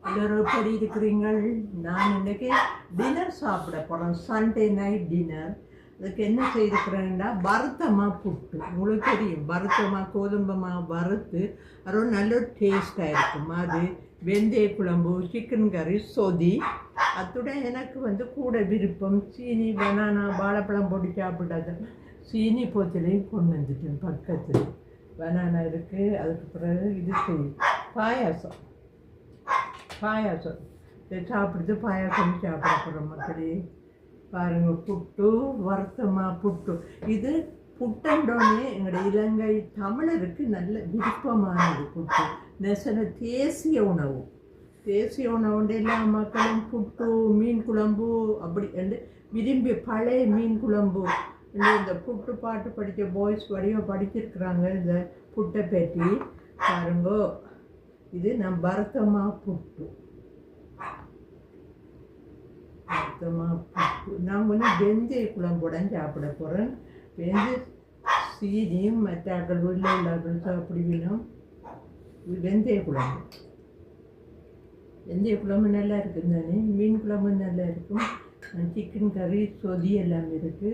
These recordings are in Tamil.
எல்லோரும் எப்படி இருக்கிறீங்கள்? நான் இன்னைக்கு டின்னர் சாப்பிட போகிறேன். Sunday night dinner. அதுக்கு என்ன செய்திருக்கிறேன்னா வறுத்தமா புட்டு. உங்களுக்கு தெரியும் வறுத்தமா கோதும்பமா வறுத்து அது நல்ல டேஸ்டாக இருக்கும். அது வெந்தய குழம்பு, சிக்கன் கறி, சொதி. அத்துடன் எனக்கு கூட விருப்பம் சீனி பனானா வாழைப்பழம் போட்டு சாப்பிடாத சீனி போத்திலையும் கொண்டு வந்துட்டேன். பக்கத்தில் பனானா இருக்குது. அதுக்கு பிறகு இது பாயாசம் பாயாசம் சாப்பிடுது. பாயாசம் சாப்பிட போகிற மக்களே பாருங்க. புட்டு வறுத்தமா புட்டு. இது புட்டண்டோனே எங்களுடைய இலங்கை தமிழருக்கு நல்ல விருப்பமானது புட்டு. நெசன தேசிய உணவு. தேசிய உணவுண்டு எல்லா மக்களும் புட்டு மீன் குழம்பு அப்படி என்று விரும்பி பழைய மீன் குழம்பு இந்த புட்டு பாட்டு படித்த பாய்ஸ் வடிவ படிச்சிருக்கிறாங்க. இந்த புட்டை பற்றி பாருங்கோ. இது நான் பரத்தமா புட்டு. பரத்தமா புட்டு நான் வெந்தய குழம்புடன் சாப்பிட போகிறேன். வெந்து சீனியும் மற்றாக்கள் உள்ளாக்கள் சாப்பிடுவினோம். வெந்தய குழம்பு. வெந்தய குழம்பு நல்லா இருக்குது தானே. மீன் குழம்பு நல்லா இருக்கும். சிக்கன் கறி சொதி எல்லாம் இருக்குது.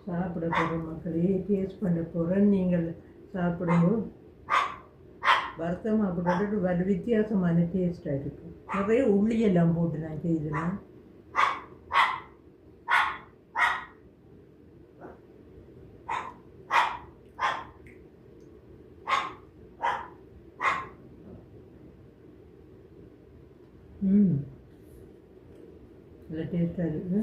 சாப்பிட போகிற மக்களே டேஸ்ட் பண்ண போகிறேன். நீங்கள் சாப்பிடுங்க. வறுத்தமாக போட்டு வர வித்தியாசமான டேஸ்ட்டாக இருக்கும். நிறைய உள்ளியெல்லாம் போட்டு நான் செய்தேன். நல்ல டேஸ்ட்டாக இருக்குது.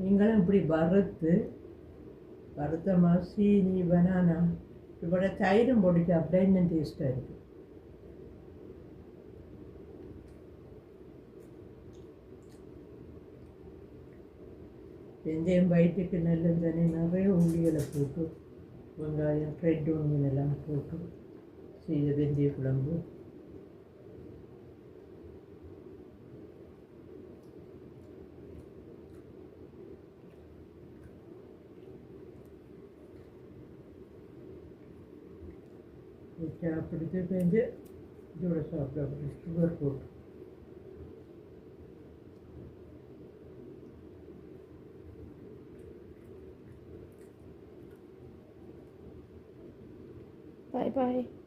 நீங்களும் இப்படி வறுத்தமா சீனி பனானா இப்போட தயிரும் போட்டு சாப்பிட்டா இன்னும் டேஸ்ட்டாக இருக்குது. வெந்தயம் வயிற்றுக்கு நல்லது தானே. நிறைய உள்ளிகளை போட்டு வெங்காயம் ரெட் ஒனியன் எல்லாம் போட்டு செய்த வெந்தய குழம்பு. சாப்பிடுத்து செஞ்சு இதோட சாப்பிட சுகர் போட்டு. Bye bye.